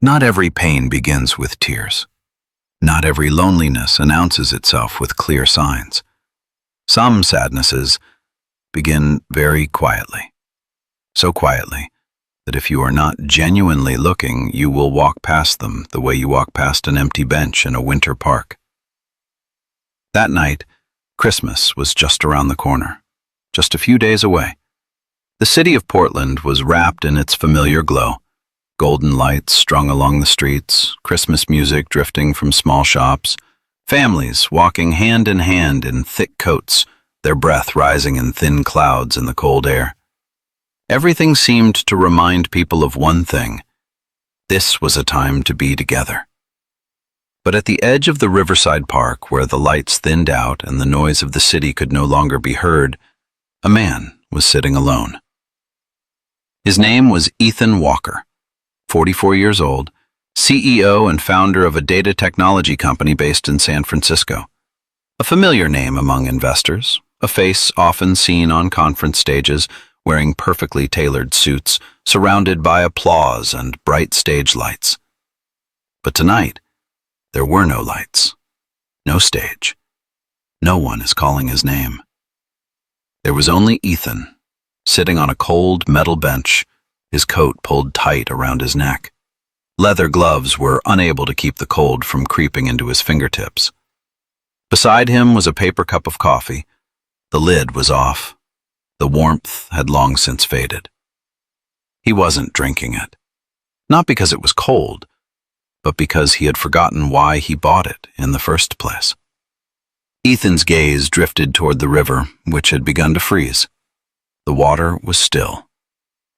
Not every pain begins with tears. Not every loneliness announces itself with clear signs. Some sadnesses begin very quietly. So quietly that if you are not genuinely looking, you will walk past them the way you walk past an empty bench in a winter park. That night, Christmas was just around the corner, just a few days away. The city of Portland was wrapped in its familiar glow. Golden lights strung along the streets, Christmas music drifting from small shops, families walking hand in hand in thick coats, their breath rising in thin clouds in the cold air. Everything seemed to remind people of one thing: this was a time to be together. But at the edge of the Riverside Park, where the lights thinned out and the noise of the city could no longer be heard, a man was sitting alone. His name was Ethan Walker, 44 years old, CEO and founder of a data technology company based in San Francisco. A familiar name among investors, a face often seen on conference stages, wearing perfectly tailored suits, surrounded by applause and bright stage lights. But tonight, there were no lights, no stage. No one is calling his name. There was only Ethan, sitting on a cold metal bench, his coat pulled tight around his neck. Leather gloves were unable to keep the cold from creeping into his fingertips. Beside him was a paper cup of coffee. The lid was off. The warmth had long since faded. He wasn't drinking it. Not because it was cold, but because he had forgotten why he bought it in the first place. Ethan's gaze drifted toward the river, which had begun to freeze. The water was still,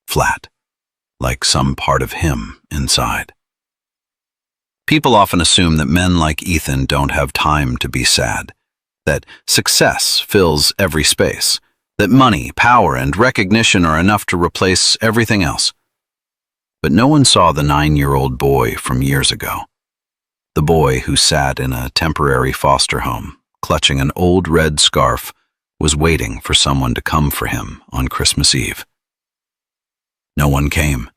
flat, like some part of him inside. People often assume that men like Ethan don't have time to be sad, that success fills every space, that money, power, and recognition are enough to replace everything else. But no one saw the 9-year-old boy from years ago. The boy who sat in a temporary foster home, clutching an old red scarf, was waiting for someone to come for him on Christmas Eve. No one came.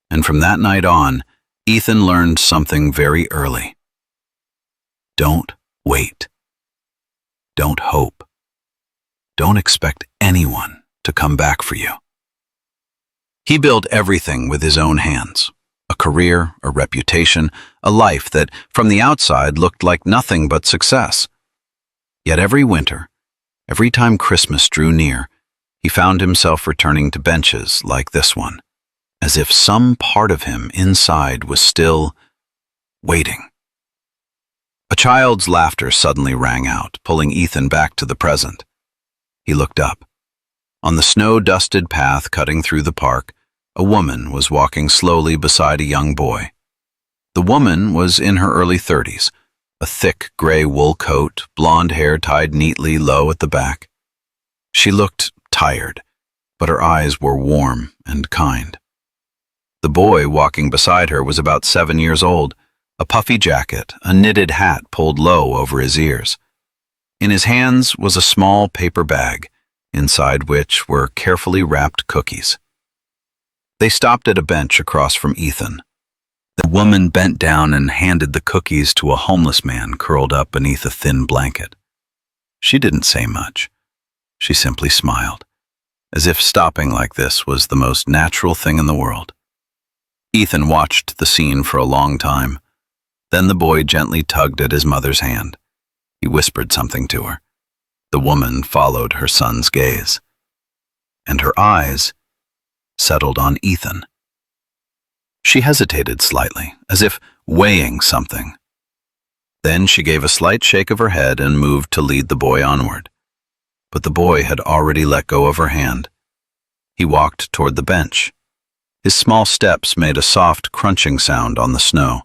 And from that night on, Ethan learned something very early. Don't wait. Don't hope. Don't expect anyone to come back for you. He built everything with his own hands: a career, a reputation, a life that, from the outside, looked like nothing but success. Yet every winter, every time Christmas drew near, he found himself returning to benches like this one, as if some part of him inside was still waiting. A child's laughter suddenly rang out, pulling Ethan back to the present. He looked up. On the snow-dusted path cutting through the park, a woman was walking slowly beside a young boy. The woman was in her early 30s, a thick gray wool coat, blonde hair tied neatly low at the back. She looked tired, but her eyes were warm and kind. The boy walking beside her was about 7 years old, a puffy jacket, a knitted hat pulled low over his ears. In his hands was a small paper bag, inside which were carefully wrapped cookies. They stopped at a bench across from Ethan. The woman bent down and handed the cookies to a homeless man curled up beneath a thin blanket. She didn't say much. She simply smiled, as if stopping like this was the most natural thing in the world. Ethan watched the scene for a long time. Then the boy gently tugged at his mother's hand. He whispered something to her. The woman followed her son's gaze, and her eyes settled on Ethan. She hesitated slightly, as if weighing something. Then she gave a slight shake of her head and moved to lead the boy onward. But the boy had already let go of her hand. He walked toward the bench. His small steps made a soft crunching sound on the snow.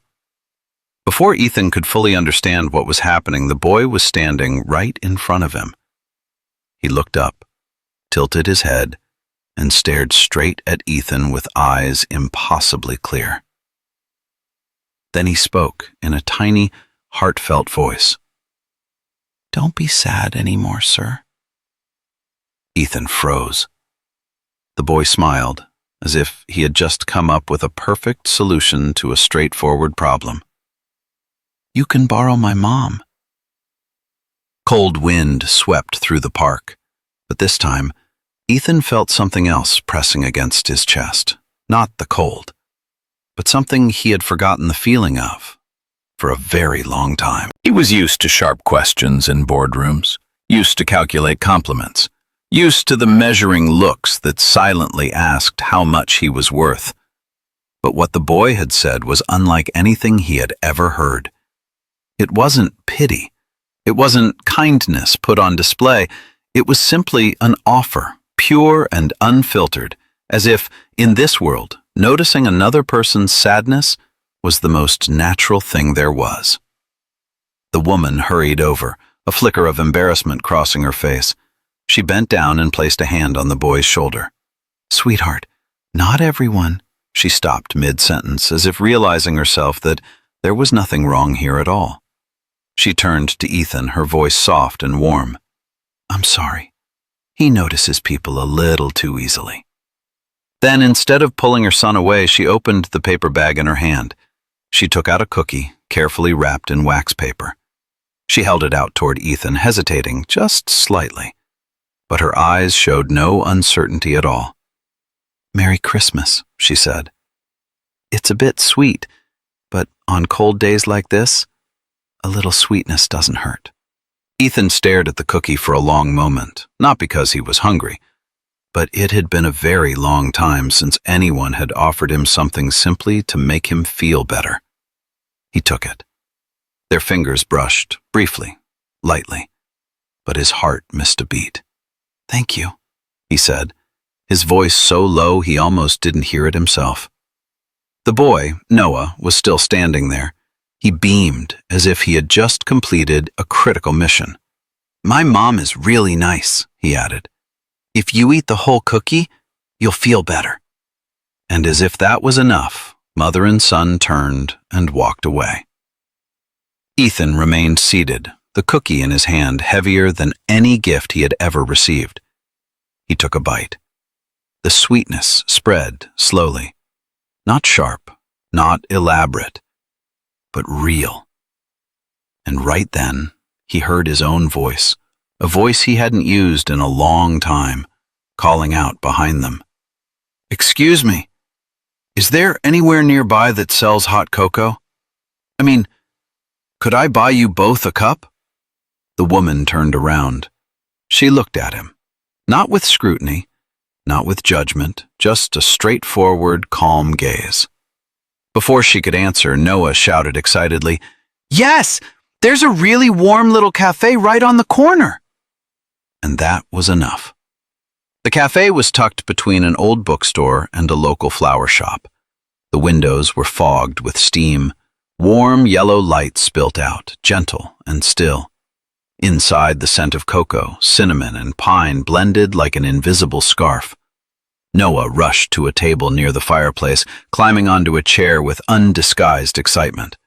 Before Ethan could fully understand what was happening, the boy was standing right in front of him. He looked up, tilted his head, and stared straight at Ethan with eyes impossibly clear. Then he spoke in a tiny, heartfelt voice. "Don't be sad anymore, sir." Ethan froze. The boy smiled, as if he had just come up with a perfect solution to a straightforward problem. "You can borrow my mom." Cold wind swept through the park, but this time, Ethan felt something else pressing against his chest. Not the cold, but something he had forgotten the feeling of for a very long time. He was used to sharp questions in boardrooms, used to calculate compliments, used to the measuring looks that silently asked how much he was worth. But what the boy had said was unlike anything he had ever heard. It wasn't pity. It wasn't kindness put on display. It was simply an offer, pure and unfiltered, as if, in this world, noticing another person's sadness was the most natural thing there was. The woman hurried over, a flicker of embarrassment crossing her face. She bent down and placed a hand on the boy's shoulder. "Sweetheart, not everyone." She stopped mid-sentence, as if realizing herself that there was nothing wrong here at all. She turned to Ethan, her voice soft and warm. "I'm sorry. He notices people a little too easily." Then, instead of pulling her son away, she opened the paper bag in her hand. She took out a cookie, carefully wrapped in wax paper. She held it out toward Ethan, hesitating just slightly, but her eyes showed no uncertainty at all. "Merry Christmas," she said. "It's a bit sweet, but on cold days like this, a little sweetness doesn't hurt." Ethan stared at the cookie for a long moment, not because he was hungry, but it had been a very long time since anyone had offered him something simply to make him feel better. He took it. Their fingers brushed, briefly, lightly, but his heart missed a beat. "Thank you," he said, his voice so low he almost didn't hear it himself. The boy, Noah, was still standing there. He beamed as if he had just completed a critical mission. "My mom is really nice," he added. "If you eat the whole cookie, you'll feel better." And as if that was enough, mother and son turned and walked away. Ethan remained seated, the cookie in his hand heavier than any gift he had ever received. He took a bite. The sweetness spread slowly, not sharp, not elaborate, but real. And right then, he heard his own voice, a voice he hadn't used in a long time, calling out behind them. "Excuse me, is there anywhere nearby that sells hot cocoa? I mean, could I buy you both a cup?" The woman turned around. She looked at him, not with scrutiny, not with judgment, just a straightforward, calm gaze. Before she could answer, Noah shouted excitedly, "Yes! There's a really warm little cafe right on the corner!" And that was enough. The cafe was tucked between an old bookstore and a local flower shop. The windows were fogged with steam. Warm yellow light spilt out, gentle and still. Inside, the scent of cocoa, cinnamon, and pine blended like an invisible scarf. Noah rushed to a table near the fireplace, climbing onto a chair with undisguised excitement.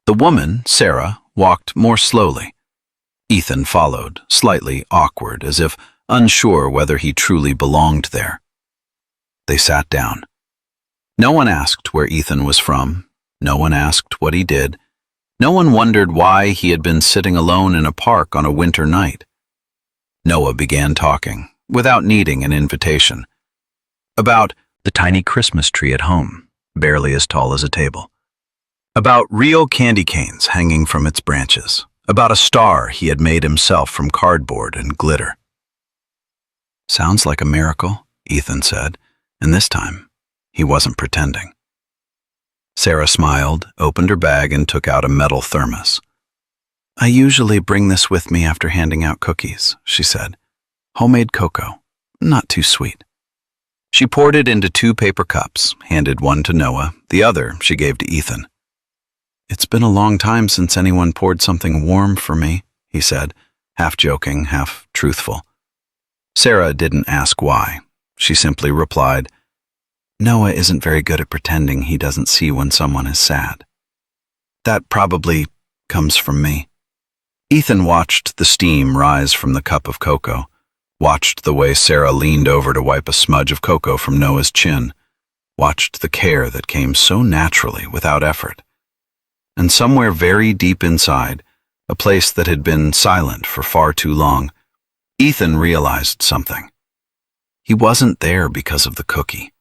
The woman, Sarah, walked more slowly. Ethan followed, slightly awkward, as if unsure whether he truly belonged there. They sat down. No one asked where Ethan was from. No one asked what he did. No one wondered why he had been sitting alone in a park on a winter night. Noah began talking, without needing an invitation, about the tiny Christmas tree at home, barely as tall as a table. About real candy canes hanging from its branches. About a star he had made himself from cardboard and glitter. "Sounds like a miracle," Ethan said, and this time, he wasn't pretending. Sarah smiled, opened her bag, and took out a metal thermos. "I usually bring this with me after handing out cookies," she said. "Homemade cocoa, not too sweet." She poured it into 2 paper cups, handed one to Noah, the other she gave to Ethan. "It's been a long time since anyone poured something warm for me," he said, half joking, half truthful. Sarah didn't ask why. She simply replied, "Noah isn't very good at pretending he doesn't see when someone is sad. That probably comes from me." Ethan watched the steam rise from the cup of cocoa, watched the way Sarah leaned over to wipe a smudge of cocoa from Noah's chin. watched the care that came so naturally without effort. And somewhere very deep inside, a place that had been silent for far too long, Ethan realized something. He wasn't there because of the cookie,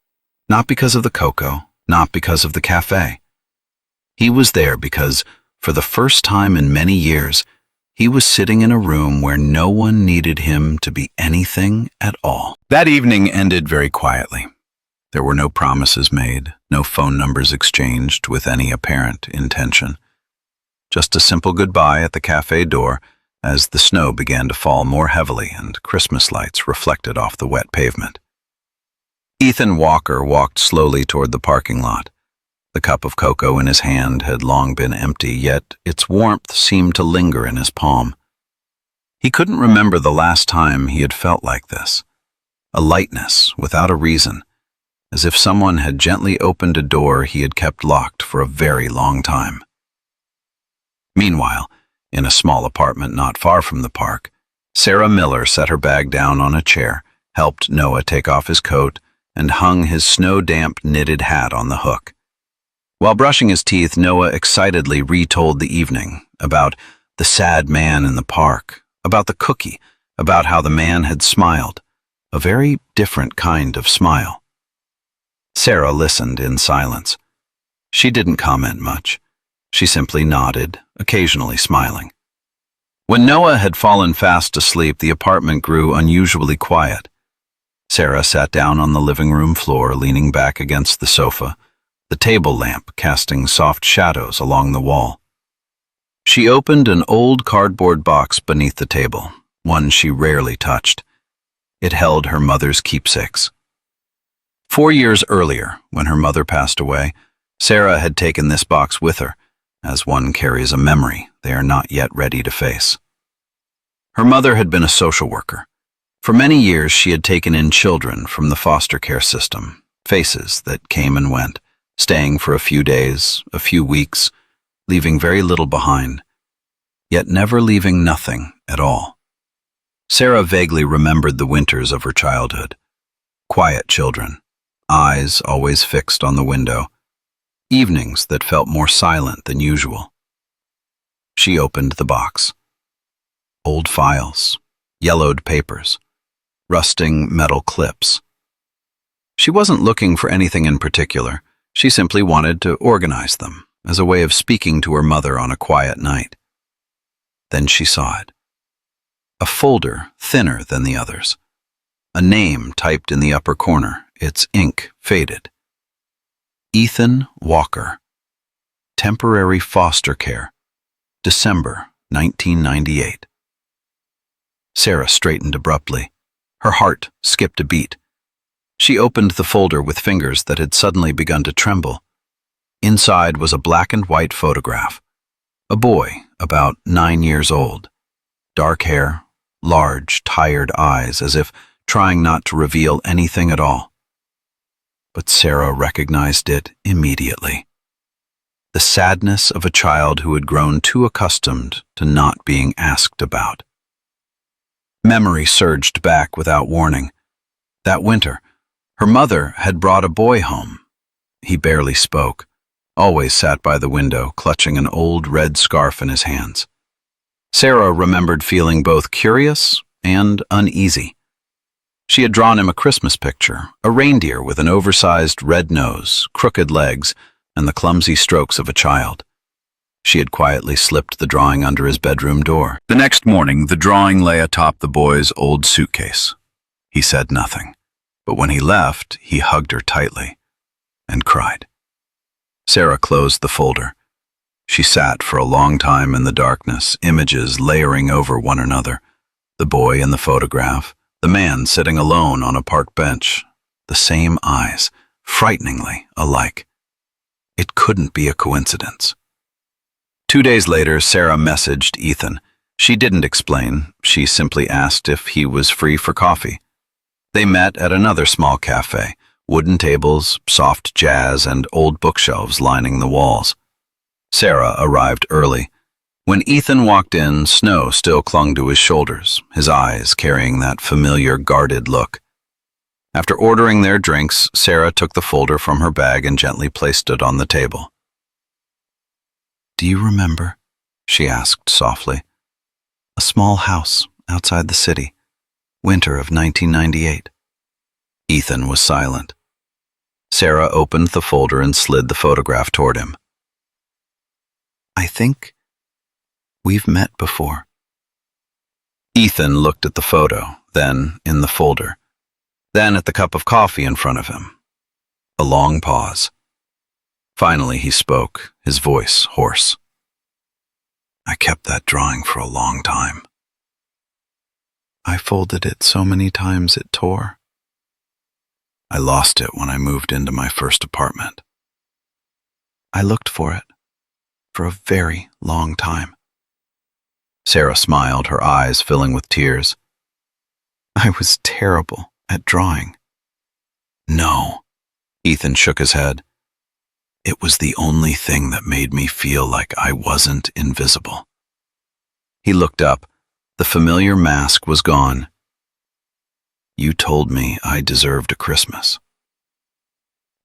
not because of the cocoa, not because of the cafe. He was there because, for the first time in many years, he was sitting in a room where no one needed him to be anything at all. That evening ended very quietly. There were no promises made, no phone numbers exchanged with any apparent intention. Just a simple goodbye at the cafe door as the snow began to fall more heavily and Christmas lights reflected off the wet pavement. Ethan Walker walked slowly toward the parking lot. The cup of cocoa in his hand had long been empty, yet its warmth seemed to linger in his palm. He couldn't remember the last time he had felt like this. A lightness without a reason, as if someone had gently opened a door he had kept locked for a very long time. Meanwhile, in a small apartment not far from the park, Sarah Miller set her bag down on a chair, helped Noah take off his coat, and hung his snow-damp knitted hat on the hook. While brushing his teeth, Noah excitedly retold the evening about the sad man in the park, about the cookie, about how the man had smiled, a very different kind of smile. Sarah listened in silence. She didn't comment much. She simply nodded, occasionally smiling. When Noah had fallen fast asleep, the apartment grew unusually quiet. Sarah sat down on the living room floor, leaning back against the sofa, the table lamp casting soft shadows along the wall. She opened an old cardboard box beneath the table, one she rarely touched. It held her mother's keepsakes. 4 years earlier, when her mother passed away, Sarah had taken this box with her, as one carries a memory they are not yet ready to face. Her mother had been a social worker. For many years she had taken in children from the foster care system, faces that came and went, staying for a few days, a few weeks, leaving very little behind, yet never leaving nothing at all. Sarah vaguely remembered the winters of her childhood. Quiet children, eyes always fixed on the window, evenings that felt more silent than usual. She opened the box. Old files, yellowed papers, rusting metal clips. She wasn't looking for anything in particular. She simply wanted to organize them as a way of speaking to her mother on a quiet night. Then she saw it. A folder thinner than the others. A name typed in the upper corner, its ink faded. Ethan Walker. Temporary foster care. December 1998. Sarah straightened abruptly. Her heart skipped a beat. She opened the folder with fingers that had suddenly begun to tremble. Inside was a black and white photograph. A boy, about 9 years old. Dark hair, large, tired eyes, as if trying not to reveal anything at all. But Sarah recognized it immediately. The sadness of a child who had grown too accustomed to not being asked about. Memory surged back without warning. That winter, her mother had brought a boy home. He barely spoke, always sat by the window, clutching an old red scarf in his hands. Sarah remembered feeling both curious and uneasy. She had drawn him a Christmas picture, a reindeer with an oversized red nose, crooked legs, and the clumsy strokes of a child. She had quietly slipped the drawing under his bedroom door. The next morning, the drawing lay atop the boy's old suitcase. He said nothing, but when he left, he hugged her tightly and cried. Sarah closed the folder. She sat for a long time in the darkness, images layering over one another. The boy in the photograph, the man sitting alone on a park bench, the same eyes, frighteningly alike. It couldn't be a coincidence. 2 days later, Sarah messaged Ethan. She didn't explain. She simply asked if he was free for coffee. They met at another small cafe, wooden tables, soft jazz, and old bookshelves lining the walls. Sarah arrived early. When Ethan walked in, snow still clung to his shoulders, his eyes carrying that familiar guarded look. After ordering their drinks, Sarah took the folder from her bag and gently placed it on the table. "Do you remember?" she asked softly. "A small house outside the city, winter of 1998. Ethan was silent. Sarah opened the folder and slid the photograph toward him. "I think we've met before." Ethan looked at the photo, then in the folder, then at the cup of coffee in front of him. A long pause. Finally he spoke, his voice hoarse. "I kept that drawing for a long time. I folded it so many times it tore. I lost it when I moved into my first apartment. I looked for it for a very long time." Sarah smiled, her eyes filling with tears. "I was terrible at drawing." "No," Ethan shook his head. "It was the only thing that made me feel like I wasn't invisible." He looked up. The familiar mask was gone. "You told me I deserved a Christmas."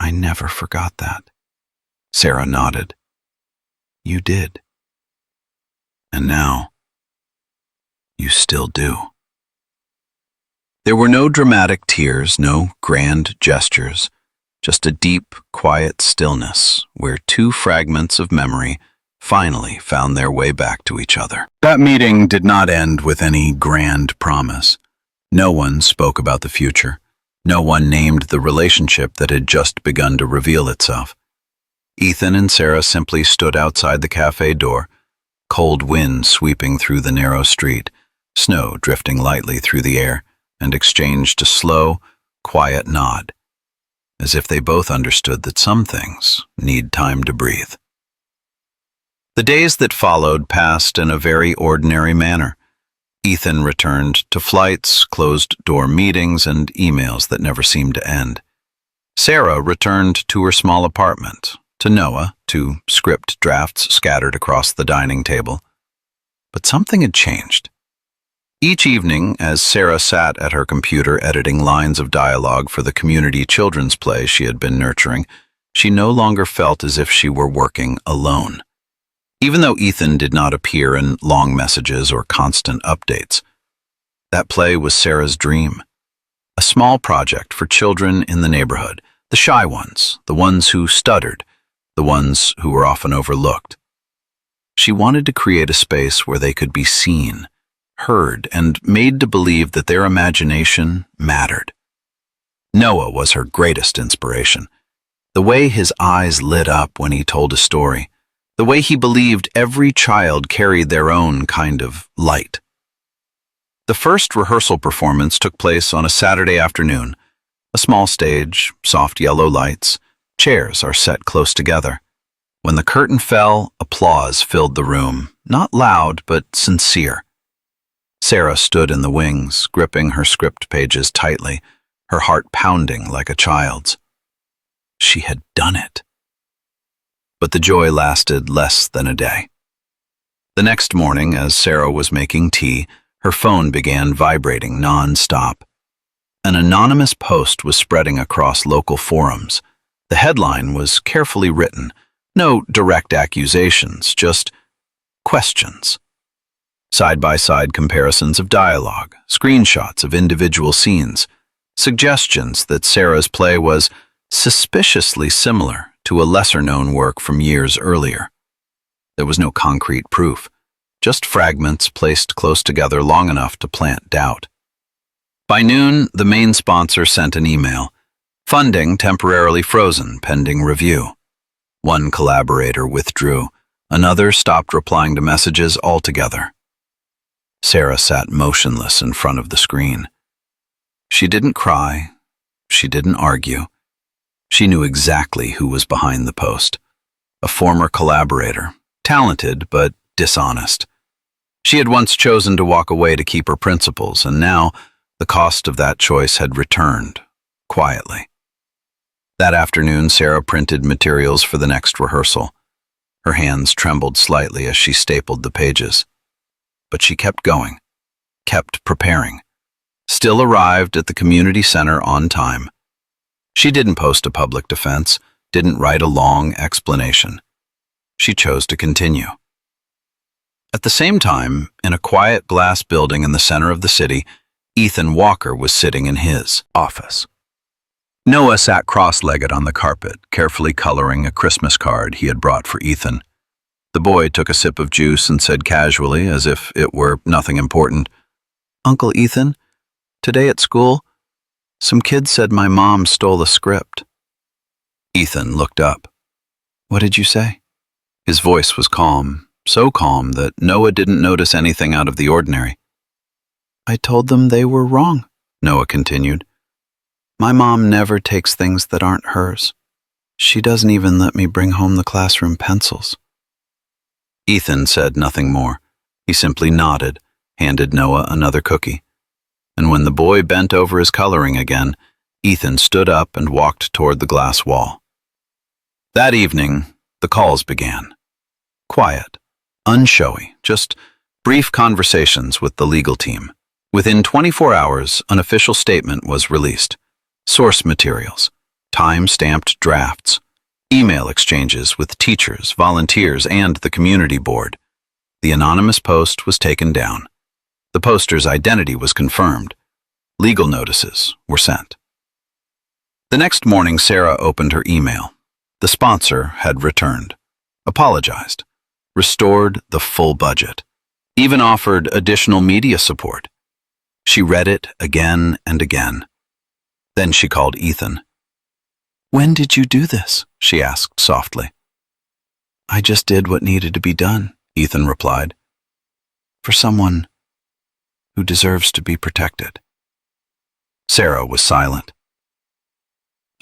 "I never forgot that." Sarah nodded. "You did. And now, you still do." There were no dramatic tears, no grand gestures, just a deep, quiet stillness where two fragments of memory finally found their way back to each other. That meeting did not end with any grand promise. No one spoke about the future. No one named the relationship that had just begun to reveal itself. Ethan and Sarah simply stood outside the cafe door, cold wind sweeping through the narrow street, snow drifting lightly through the air, and exchanged a slow, quiet nod, as if they both understood that some things need time to breathe. The days that followed passed in a very ordinary manner. Ethan returned to flights, closed-door meetings, and emails that never seemed to end. Sarah returned to her small apartment, to Noah, to script drafts scattered across the dining table. But something had changed. Each evening, as Sarah sat at her computer editing lines of dialogue for the community children's play she had been nurturing, she no longer felt as if she were working alone. Even though Ethan did not appear in long messages or constant updates, that play was Sarah's dream. A small project for children in the neighborhood, the shy ones, the ones who stuttered, the ones who were often overlooked. She wanted to create a space where they could be seen, heard, and made to believe that their imagination mattered. Noah was her greatest inspiration. The way his eyes lit up when he told a story, the way he believed every child carried their own kind of light. The first rehearsal performance took place on a Saturday afternoon. A small stage, soft yellow lights, chairs are set close together. When the curtain fell, applause filled the room, not loud but sincere. Sarah stood in the wings, gripping her script pages tightly, her heart pounding like a child's. She had done it. But the joy lasted less than a day. The next morning, as Sarah was making tea, her phone began vibrating non-stop. An anonymous post was spreading across local forums. The headline was carefully written, no direct accusations, just questions. Side-by-side comparisons of dialogue, screenshots of individual scenes, suggestions that Sarah's play was suspiciously similar to a lesser-known work from years earlier. There was no concrete proof, just fragments placed close together long enough to plant doubt. By noon, the main sponsor sent an email. Funding temporarily frozen pending review. One collaborator withdrew. Another stopped replying to messages altogether. Sarah sat motionless in front of the screen. She didn't cry. She didn't argue. She knew exactly who was behind the post. A former collaborator, talented but dishonest. She had once chosen to walk away to keep her principles, and now the cost of that choice had returned, quietly. That afternoon, Sarah printed materials for the next rehearsal. Her hands trembled slightly as she stapled the pages. But she kept going, kept preparing. Still still arrived at the community center on time. She didn't post a public defense, didn't write a long explanation. She chose to continue. At the same time, in a quiet glass building in the center of the city, Ethan Walker was sitting in his office. Noah sat cross-legged on the carpet, carefully coloring a Christmas card he had brought for Ethan. The boy took a sip of juice and said casually, as if it were nothing important, "Uncle Ethan, today at school, some kids said my mom stole a script." Ethan looked up. "What did you say?" His voice was calm, so calm that Noah didn't notice anything out of the ordinary. "I told them they were wrong," Noah continued. "My mom never takes things that aren't hers. She doesn't even let me bring home the classroom pencils." Ethan said nothing more. He simply nodded, handed Noah another cookie. And when the boy bent over his coloring again, Ethan stood up and walked toward the glass wall. That evening, the calls began. Quiet, unshowy, just brief conversations with the legal team. Within 24 hours, an official statement was released. Source materials, time-stamped drafts, email exchanges with teachers, volunteers, and the community board. The anonymous post was taken down. The poster's identity was confirmed. Legal notices were sent. The next morning, Sarah opened her email. The sponsor had returned, apologized, restored the full budget, even offered additional media support. She read it again and again. Then she called Ethan. "When did you do this?" she asked softly. "I just did what needed to be done," Ethan replied. "For someone who deserves to be protected." Sarah was silent.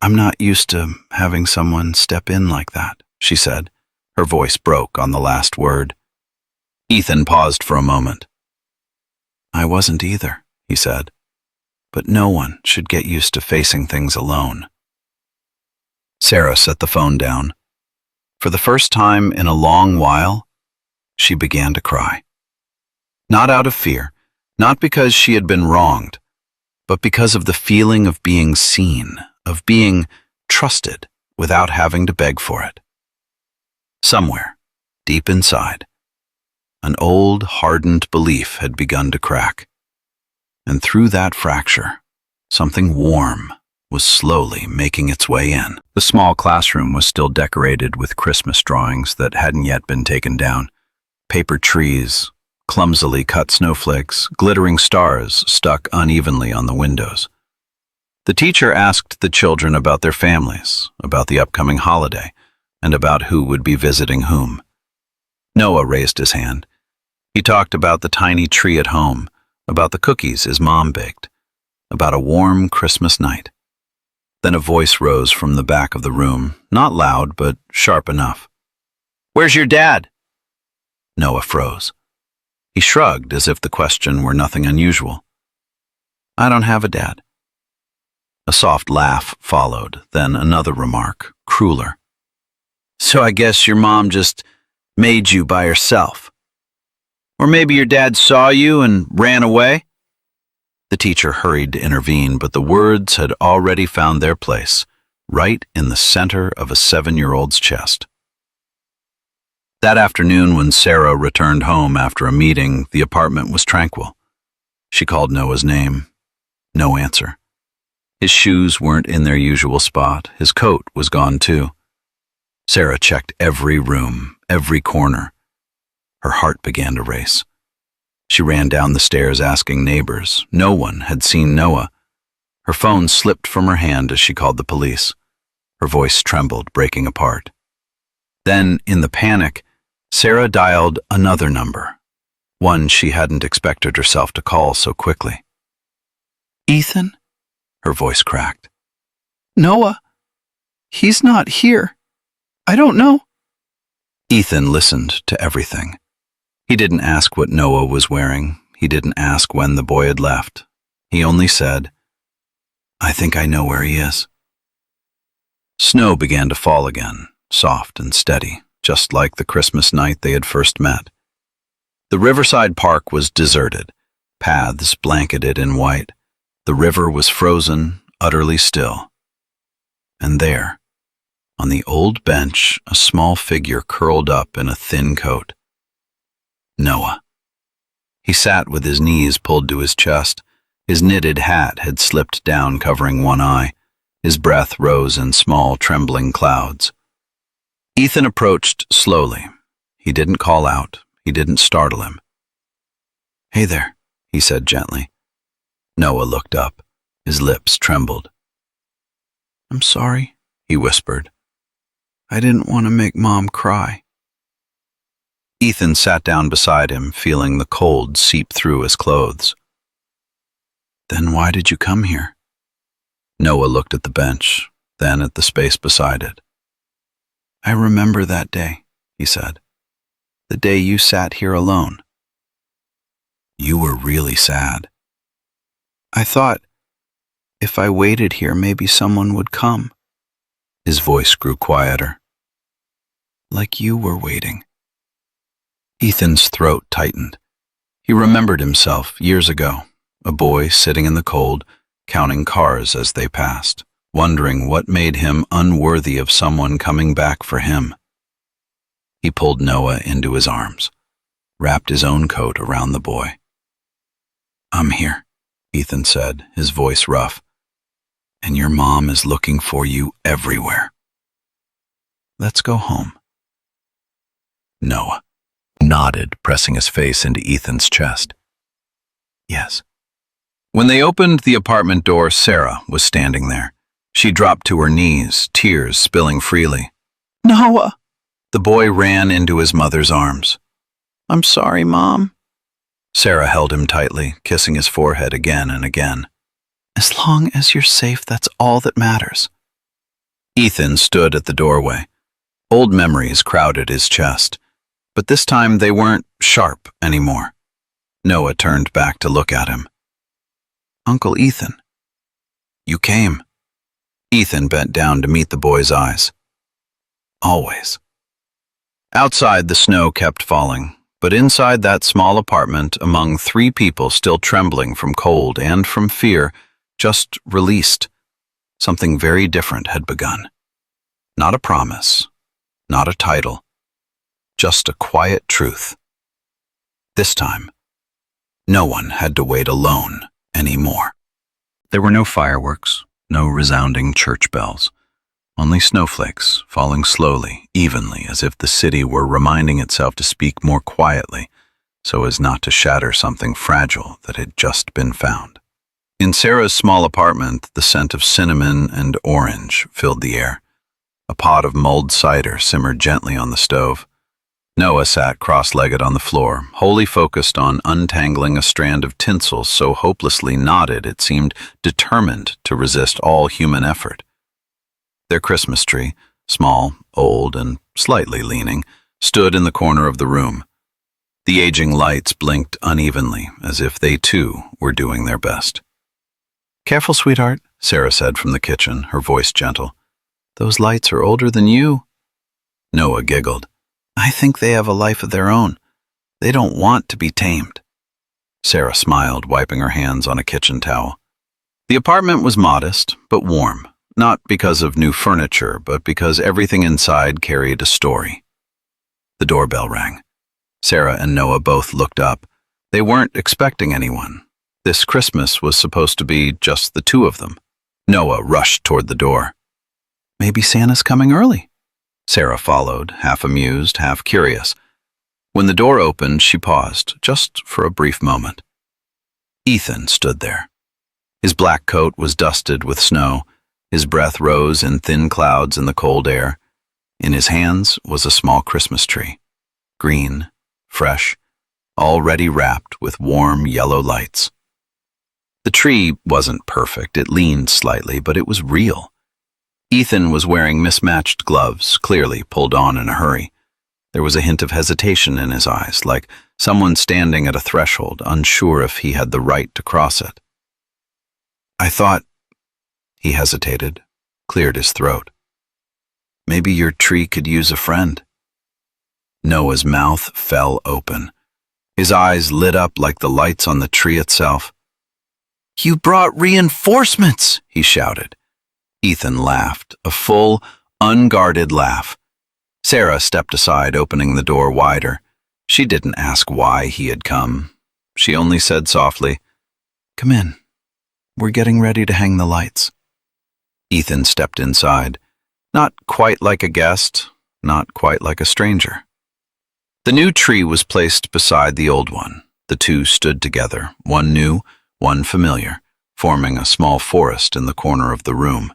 "I'm not used to having someone step in like that," she said. Her voice broke on the last word. Ethan paused for a moment. "I wasn't either," he said. "But no one should get used to facing things alone." Sarah set the phone down. For the first time in a long while, she began to cry. Not out of fear, not because she had been wronged, but because of the feeling of being seen, of being trusted without having to beg for it. Somewhere, deep inside, an old, hardened belief had begun to crack. And through that fracture, something warm was slowly making its way in. The small classroom was still decorated with Christmas drawings that hadn't yet been taken down. Paper trees, clumsily cut snowflakes, glittering stars stuck unevenly on the windows. The teacher asked the children about their families, about the upcoming holiday, and about who would be visiting whom. Noah raised his hand. He talked about the tiny tree at home, about the cookies his mom baked, about a warm Christmas night. Then a voice rose from the back of the room, not loud, but sharp enough. "Where's your dad?" Noah froze. He shrugged as if the question were nothing unusual. "I don't have a dad." A soft laugh followed, then another remark, crueler. "So I guess your mom just made you by herself. Or maybe your dad saw you and ran away?" The teacher hurried to intervene, but the words had already found their place, right in the center of a 7-year-old's chest. That afternoon, when Sarah returned home after a meeting, the apartment was tranquil. She called Noah's name. No answer. His shoes weren't in their usual spot. His coat was gone too. Sarah checked every room, every corner. Her heart began to race. She ran down the stairs asking neighbors. No one had seen Noah. Her phone slipped from her hand as she called the police. Her voice trembled, breaking apart. Then, in the panic, Sarah dialed another number, one she hadn't expected herself to call so quickly. "Ethan?" Her voice cracked. "Noah? He's not here. I don't know." Ethan listened to everything. He didn't ask what Noah was wearing. He didn't ask when the boy had left. He only said, "I think I know where he is." Snow began to fall again, soft and steady, just like the Christmas night they had first met. The Riverside Park was deserted, paths blanketed in white. The river was frozen, utterly still. And there, on the old bench, a small figure curled up in a thin coat. Noah. He sat with his knees pulled to his chest. His knitted hat had slipped down, covering one eye. His breath rose in small, trembling clouds. Ethan approached slowly. He didn't call out. He didn't startle him. "Hey there," he said gently. Noah looked up. His lips trembled. "I'm sorry," he whispered. "I didn't want to make Mom cry." Ethan sat down beside him, feeling the cold seep through his clothes. "Then why did you come here?" Noah looked at the bench, then at the space beside it. "I remember that day," he said. "The day you sat here alone. You were really sad. I thought, if I waited here, maybe someone would come." His voice grew quieter. "Like you were waiting." Ethan's throat tightened. He remembered himself years ago, a boy sitting in the cold, counting cars as they passed, wondering what made him unworthy of someone coming back for him. He pulled Noah into his arms, wrapped his own coat around the boy. "I'm here," Ethan said, his voice rough. "And your mom is looking for you everywhere. Let's go home." Noah nodded, pressing his face into Ethan's chest. "Yes." When they opened the apartment door, Sarah was standing there. She dropped to her knees, tears spilling freely. "Noah!" The boy ran into his mother's arms. "I'm sorry, Mom." Sarah held him tightly, kissing his forehead again and again. "As long as you're safe, that's all that matters." Ethan stood at the doorway. Old memories crowded his chest, but this time they weren't sharp anymore. Noah turned back to look at him. "Uncle Ethan." "You came." Ethan bent down to meet the boy's eyes. "Always." Outside, the snow kept falling, but inside that small apartment, among 3 people still trembling from cold and from fear, just released, something very different had begun. Not a promise, not a title, just a quiet truth. This time, no one had to wait alone anymore. There were no fireworks, no resounding church bells, only snowflakes falling slowly, evenly, as if the city were reminding itself to speak more quietly so as not to shatter something fragile that had just been found. In Sarah's small apartment, the scent of cinnamon and orange filled the air. A pot of mulled cider simmered gently on the stove. Noah sat cross-legged on the floor, wholly focused on untangling a strand of tinsel so hopelessly knotted it seemed determined to resist all human effort. Their Christmas tree, small, old, and slightly leaning, stood in the corner of the room. The aging lights blinked unevenly, as if they too were doing their best. "Careful, sweetheart," Sarah said from the kitchen, her voice gentle. "Those lights are older than you." Noah giggled. "I think they have a life of their own. They don't want to be tamed." Sarah smiled, wiping her hands on a kitchen towel. The apartment was modest, but warm, not because of new furniture, but because everything inside carried a story. The doorbell rang. Sarah and Noah both looked up. They weren't expecting anyone. This Christmas was supposed to be just the 2 of them. Noah rushed toward the door. "Maybe Santa's coming early." Sarah followed, half amused, half curious. When the door opened, she paused, just for a brief moment. Ethan stood there. His black coat was dusted with snow. His breath rose in thin clouds in the cold air. In his hands was a small Christmas tree, green, fresh, already wrapped with warm yellow lights. The tree wasn't perfect. It leaned slightly, but it was real. Ethan was wearing mismatched gloves, clearly pulled on in a hurry. There was a hint of hesitation in his eyes, like someone standing at a threshold, unsure if he had the right to cross it. "I thought," he hesitated, cleared his throat. "Maybe your tree could use a friend." Noah's mouth fell open. His eyes lit up like the lights on the tree itself. "You brought reinforcements," he shouted. Ethan laughed, a full, unguarded laugh. Sarah stepped aside, opening the door wider. She didn't ask why he had come. She only said softly, "Come in. We're getting ready to hang the lights." Ethan stepped inside, not quite like a guest, not quite like a stranger. The new tree was placed beside the old one. The two stood together, one new, one familiar, forming a small forest in the corner of the room.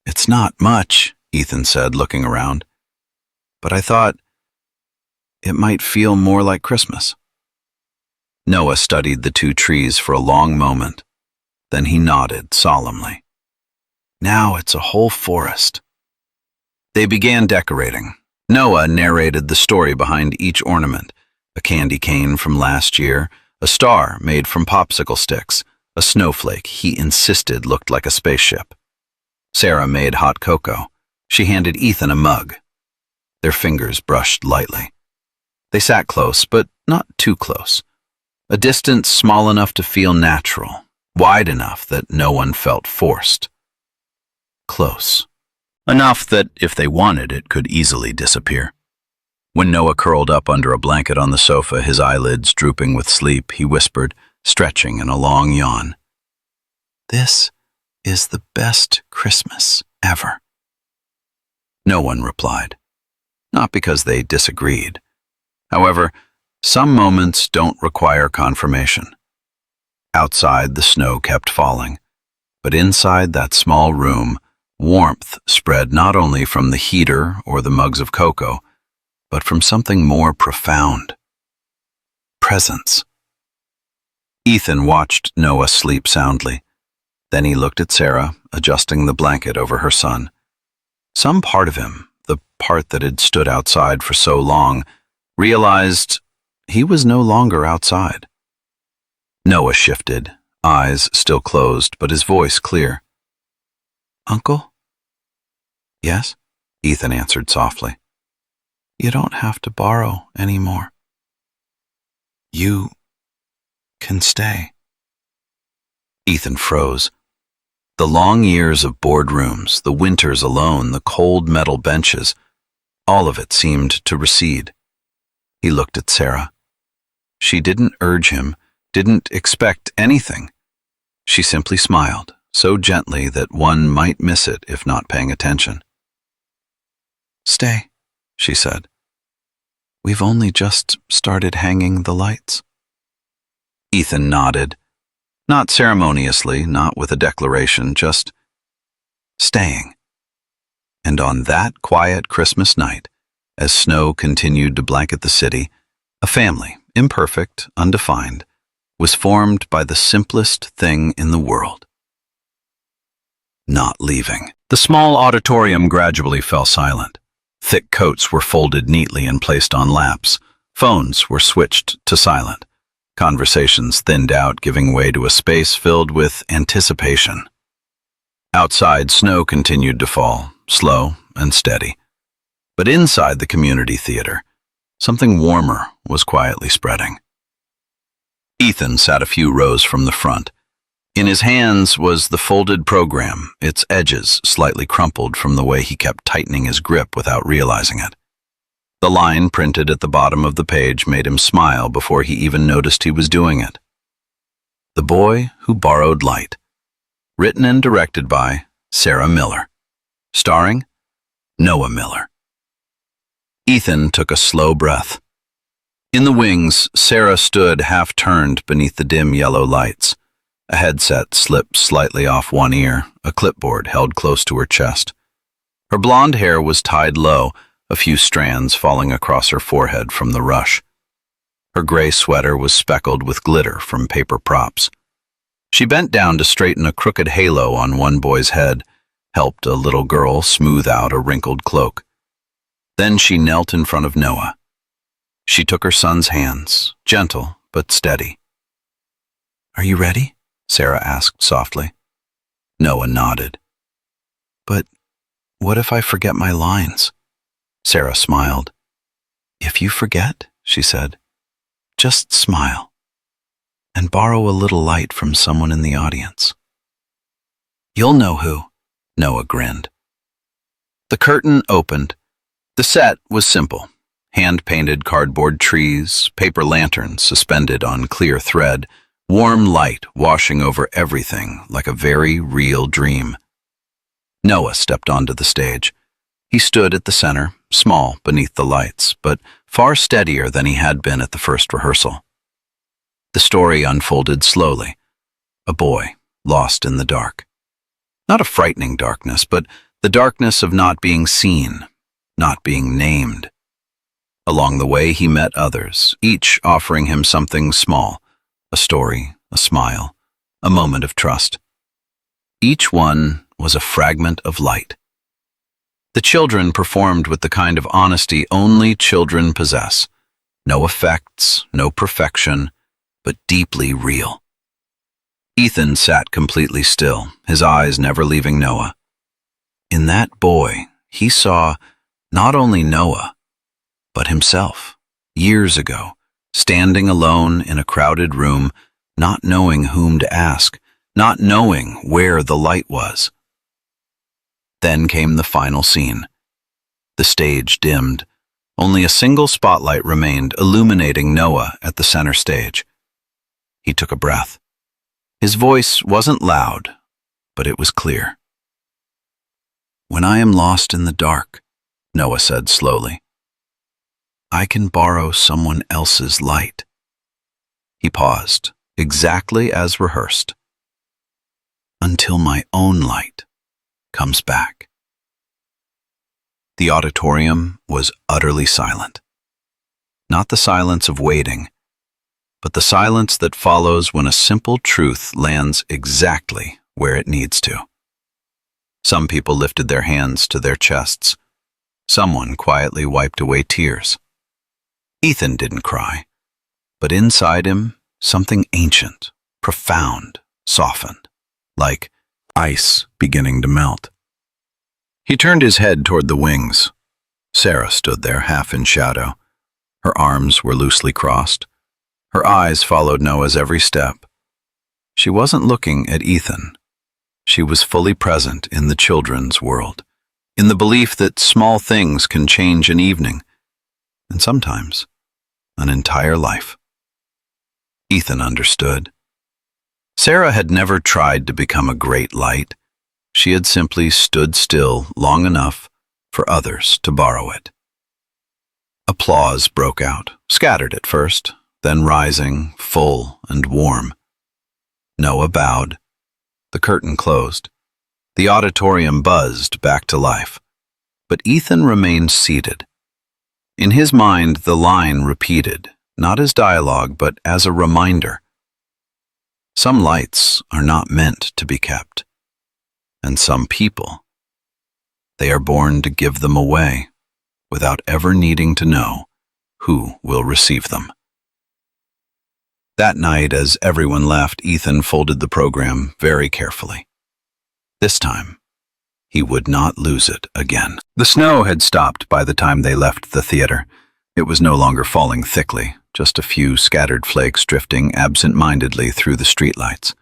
"It's not much," Ethan said, looking around, "but I thought it might feel more like Christmas." Noah studied the two trees for a long moment. Then he nodded solemnly. "Now it's a whole forest." They began decorating. Noah narrated the story behind each ornament: a candy cane from last year, a star made from popsicle sticks, a snowflake he insisted looked like a spaceship. Sarah made hot cocoa. She handed Ethan a mug. Their fingers brushed lightly. They sat close, but not too close. A distance small enough to feel natural, wide enough that no one felt forced. Close. Enough that, if they wanted, it could easily disappear. When Noah curled up under a blanket on the sofa, his eyelids drooping with sleep, he whispered, stretching in a long yawn, "This is the best Christmas ever." No one replied, not because they disagreed. However, some moments don't require confirmation. Outside, the snow kept falling, but inside that small room, warmth spread not only from the heater or the mugs of cocoa, but from something more profound: presence. Ethan watched Noah sleep soundly. Then he looked at Sarah, adjusting the blanket over her son. Some part of him, the part that had stood outside for so long, realized he was no longer outside. Noah shifted, eyes still closed, but his voice clear. "Uncle?" "Yes?" Ethan answered softly. "You don't have to borrow anymore. You can stay." Ethan froze. The long years of boardrooms, the winters alone, the cold metal benches, all of it seemed to recede. He looked at Sarah. She didn't urge him, didn't expect anything. She simply smiled, so gently that one might miss it if not paying attention. "Stay," she said. "We've only just started hanging the lights." Ethan nodded. Not ceremoniously, not with a declaration, just staying. And on that quiet Christmas night, as snow continued to blanket the city, a family, imperfect, undefined, was formed by the simplest thing in the world: not leaving. The small auditorium gradually fell silent. Thick coats were folded neatly and placed on laps. Phones were switched to silent. Conversations thinned out, giving way to a space filled with anticipation. Outside, snow continued to fall, slow and steady. But inside the community theater, something warmer was quietly spreading. Ethan sat a few rows from the front. In his hands was the folded program, its edges slightly crumpled from the way he kept tightening his grip without realizing it. The line printed at the bottom of the page made him smile before he even noticed he was doing it. The Boy Who Borrowed Light. Written and directed by Sarah Miller. Starring Noah Miller. Ethan took a slow breath. In the wings, Sarah stood half-turned beneath the dim yellow lights. A headset slipped slightly off one ear, a clipboard held close to her chest. Her blonde hair was tied low, a few strands falling across her forehead from the rush. Her gray sweater was speckled with glitter from paper props. She bent down to straighten a crooked halo on one boy's head, helped a little girl smooth out a wrinkled cloak. Then she knelt in front of Noah. She took her son's hands, gentle but steady. "Are you ready?" Sarah asked softly. Noah nodded. "But what if I forget my lines?" Sarah smiled. "If you forget," she said, "just smile. and borrow a little light from someone in the audience. You'll know who, Noah grinned. The curtain opened. The set was simple. Hand-painted cardboard trees, paper lanterns suspended on clear thread, warm light washing over everything like a very real dream. Noah stepped onto the stage. He stood at the center, small beneath the lights, but far steadier than he had been at the first rehearsal. The story unfolded slowly. A boy lost in the dark. Not a frightening darkness, but the darkness of not being seen, not being named. Along the way, he met others, each offering him something small, a story, a smile, a moment of trust. Each one was a fragment of light. The children performed with the kind of honesty only children possess. No effects, no perfection, but deeply real. Ethan sat completely still, his eyes never leaving Noah. In that boy, he saw not only Noah, but himself, years ago, standing alone in a crowded room, not knowing whom to ask, not knowing where the light was. Then came the final scene. The stage dimmed. Only a single spotlight remained, illuminating Noah at the center stage. He took a breath. His voice wasn't loud, but it was clear. "When I am lost in the dark," Noah said slowly, "I can borrow someone else's light." He paused, exactly as rehearsed. "Until my own light comes back." The auditorium was utterly silent. Not the silence of waiting, but the silence that follows when a simple truth lands exactly where it needs to. Some people lifted their hands to their chests. Someone quietly wiped away tears. Ethan didn't cry, but inside him, something ancient, profound, softened, like ice beginning to melt. He turned his head toward the wings. Sarah stood there, half in shadow. Her arms were loosely crossed. Her eyes followed Noah's every step. She wasn't looking at Ethan. She was fully present in the children's world, in the belief that small things can change an evening, and sometimes an entire life. Ethan understood. Sarah had never tried to become a great light. She had simply stood still long enough for others to borrow it. Applause broke out, scattered at first, then rising, full and warm. Noah bowed. The curtain closed. The auditorium buzzed back to life. But Ethan remained seated. In his mind, the line repeated, not as dialogue, but as a reminder. Some lights are not meant to be kept. And some people, they are born to give them away without ever needing to know who will receive them. That night, as everyone left, Ethan folded the program very carefully. This time, he would not lose it again. The snow had stopped by the time they left the theater. It was no longer falling thickly, just a few scattered flakes drifting absent-mindedly through the streetlights.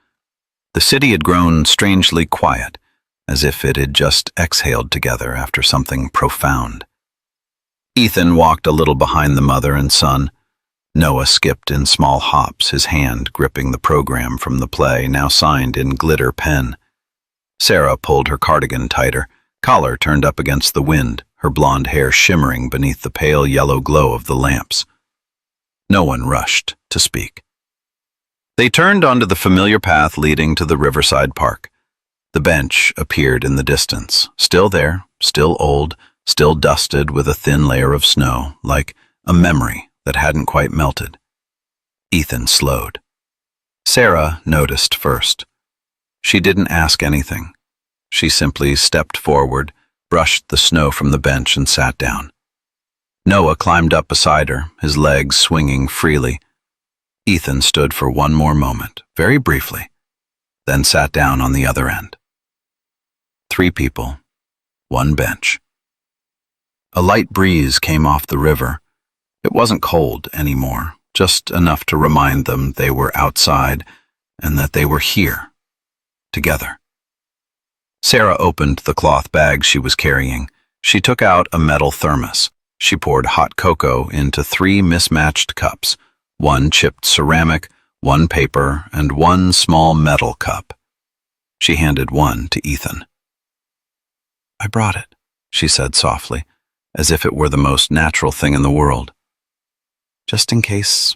The city had grown strangely quiet, as if it had just exhaled together after something profound. Ethan walked a little behind the mother and son. Noah skipped in small hops, his hand gripping the program from the play, now signed in glitter pen. Sarah pulled her cardigan tighter, collar turned up against the wind, her blonde hair shimmering beneath the pale yellow glow of the lamps. No one rushed to speak. They turned onto the familiar path leading to the Riverside Park. The bench appeared in the distance, still there, still old, still dusted with a thin layer of snow, like a memory that hadn't quite melted. Ethan slowed. Sarah noticed first. She didn't ask anything. She simply stepped forward, brushed the snow from the bench, and sat down. Noah climbed up beside her, his legs swinging freely. Ethan stood for one more moment, very briefly, then sat down on the other end. 3 people, 1 bench. A light breeze came off the river. It wasn't cold anymore, just enough to remind them they were outside and that they were here, together. Sarah opened the cloth bag she was carrying. She took out a metal thermos. She poured hot cocoa into 3 mismatched cups, 1 chipped ceramic, 1 paper, and 1 small metal cup. She handed one to Ethan. "I brought it," she said softly, as if it were the most natural thing in the world. "Just in case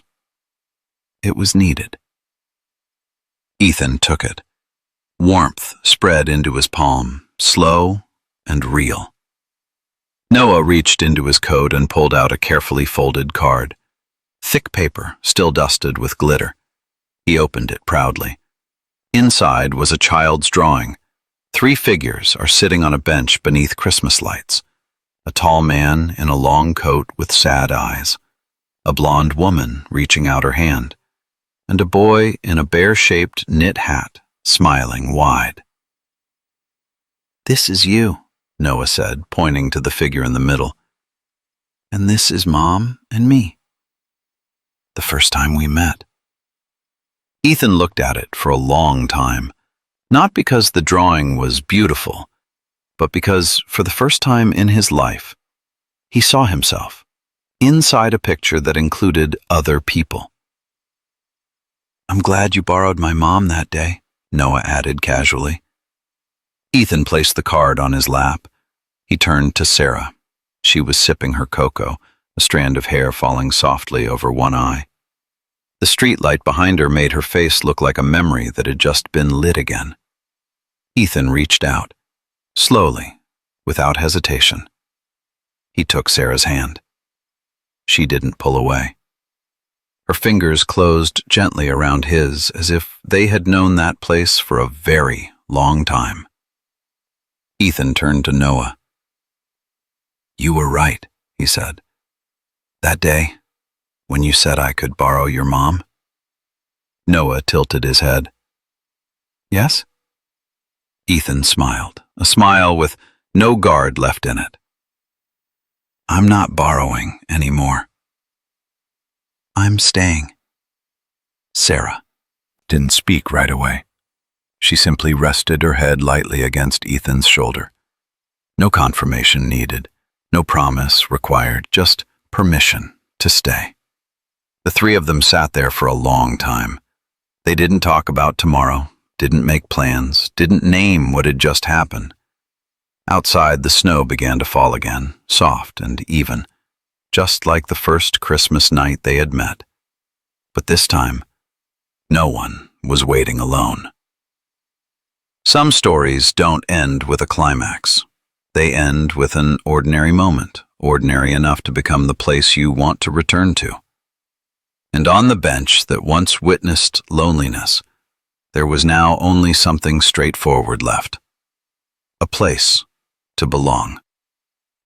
it was needed." Ethan took it. Warmth spread into his palm, slow and real. Noah reached into his coat and pulled out a carefully folded card. Thick paper, still dusted with glitter. He opened it proudly. Inside was a child's drawing. 3 figures are sitting on a bench beneath Christmas lights. A tall man in a long coat with sad eyes, a blonde woman reaching out her hand, and a boy in a bear-shaped knit hat, smiling wide. "This is you," Noah said, pointing to the figure in the middle. "And this is Mom and me. The first time we met." Ethan looked at it for a long time, not because the drawing was beautiful, but because, for the first time in his life, he saw himself inside a picture that included other people. "I'm glad you borrowed my mom that day," Noah added casually. Ethan placed the card on his lap. He turned to Sarah. She was sipping her cocoa, a strand of hair falling softly over one eye. The streetlight behind her made her face look like a memory that had just been lit again. Ethan reached out, slowly, without hesitation. He took Sarah's hand. She didn't pull away. Her fingers closed gently around his, as if they had known that place for a very long time. Ethan turned to Noah. "You were right," he said. "That day, when you said I could borrow your mom?" Noah tilted his head. "Yes?" Ethan smiled, a smile with no guard left in it. "I'm not borrowing anymore. I'm staying." Sarah didn't speak right away. She simply rested her head lightly against Ethan's shoulder. No confirmation needed, no promise required, just permission to stay. The 3 of them sat there for a long time. They didn't talk about tomorrow, didn't make plans, didn't name what had just happened. Outside, the snow began to fall again, soft and even, just like the first Christmas night they had met. But this time, no one was waiting alone. Some stories don't end with a climax. They end with an ordinary moment, ordinary enough to become the place you want to return to. And on the bench that once witnessed loneliness, there was now only something straightforward left. A place to belong.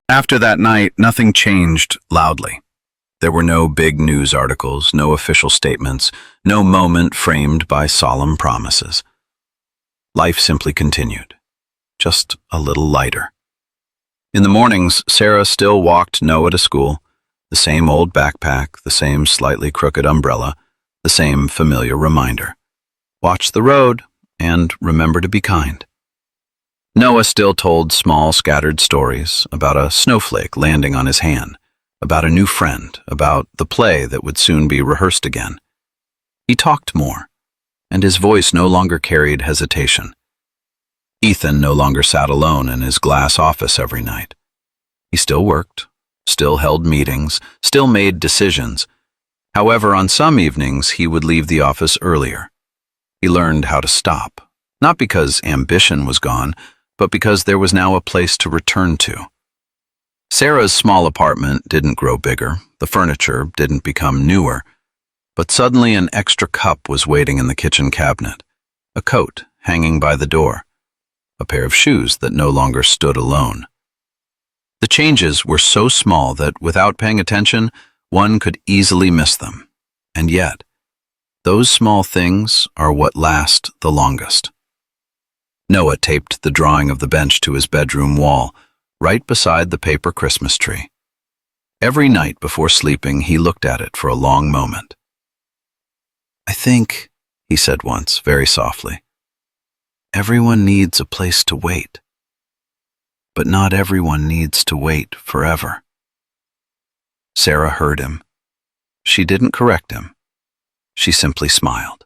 After that night, nothing changed loudly. There were no big news articles, no official statements, no moment framed by solemn promises. Life simply continued, just a little lighter. In the mornings, Sarah still walked Noah to school, the same old backpack, the same slightly crooked umbrella, the same familiar reminder. Watch the road and remember to be kind. Noah still told small, scattered stories about a snowflake landing on his hand, about a new friend, about the play that would soon be rehearsed again. He talked more, and his voice no longer carried hesitation. Ethan no longer sat alone in his glass office every night. He still worked, still held meetings, still made decisions. However, on some evenings he would leave the office earlier. He learned how to stop, not because ambition was gone, but because there was now a place to return to. Sarah's small apartment didn't grow bigger, the furniture didn't become newer, but suddenly an extra cup was waiting in the kitchen cabinet, a coat hanging by the door, a pair of shoes that no longer stood alone. The changes were so small that, without paying attention, one could easily miss them. And yet, those small things are what last the longest. Noah taped the drawing of the bench to his bedroom wall, right beside the paper Christmas tree. Every night before sleeping, he looked at it for a long moment. I think, he said once, very softly, everyone needs a place to wait. But not everyone needs to wait forever. Sarah heard him. She didn't correct him. She simply smiled.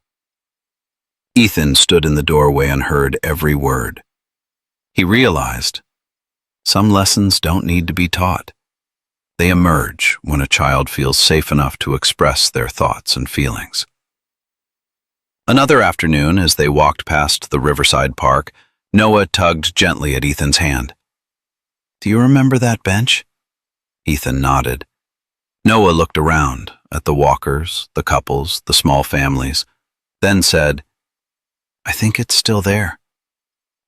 Ethan stood in the doorway and heard every word. He realized some lessons don't need to be taught. They emerge when a child feels safe enough to express their thoughts and feelings. Another afternoon, as they walked past the Riverside Park, Noah tugged gently at Ethan's hand. Do you remember that bench? Ethan nodded. Noah looked around at the walkers, the couples, the small families, then said, I think it's still there,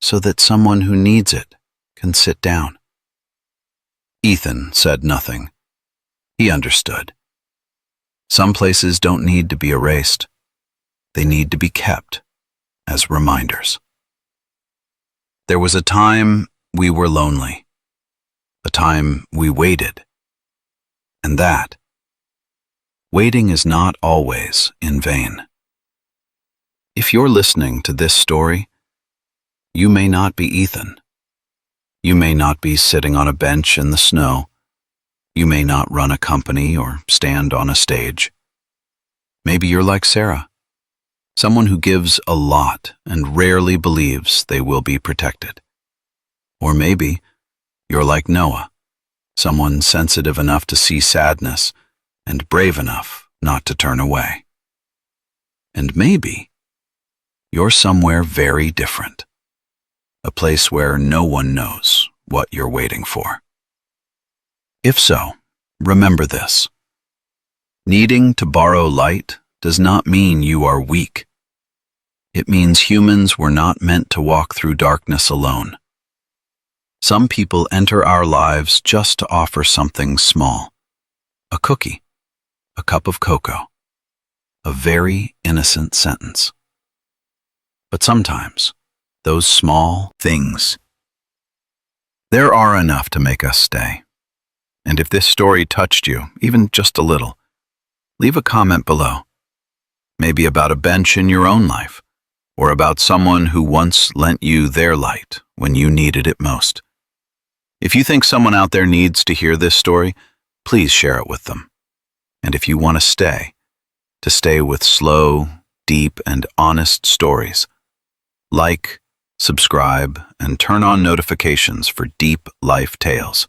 so that someone who needs it can sit down. Ethan said nothing. He understood. Some places don't need to be erased. They need to be kept as reminders. There was a time we were lonely, a time we waited, and that waiting is not always in vain. If you're listening to this story, you may not be Ethan. You may not be sitting on a bench in the snow. You may not run a company or stand on a stage. Maybe you're like Sarah, someone who gives a lot and rarely believes they will be protected. Or maybe you're like Noah, someone sensitive enough to see sadness and brave enough not to turn away. And maybe you're somewhere very different, a place where no one knows what you're waiting for. If so, remember this. Needing to borrow light does not mean you are weak. It means humans were not meant to walk through darkness alone. Some people enter our lives just to offer something small. A cookie, a cup of cocoa, a very innocent sentence. But sometimes, those small things, there are enough to make us stay. And if this story touched you, even just a little, leave a comment below. Maybe about a bench in your own life, or about someone who once lent you their light when you needed it most. If you think someone out there needs to hear this story, please share it with them. And if you want to stay with slow, deep, and honest stories, like, subscribe, and turn on notifications for deep life tales.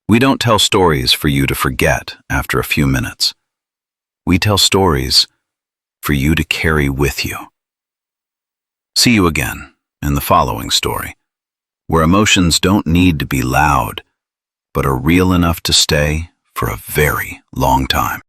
We don't tell stories for you to forget after a few minutes. We tell stories for you to carry with you. See you again in the following story, where emotions don't need to be loud, but are real enough to stay for a very long time.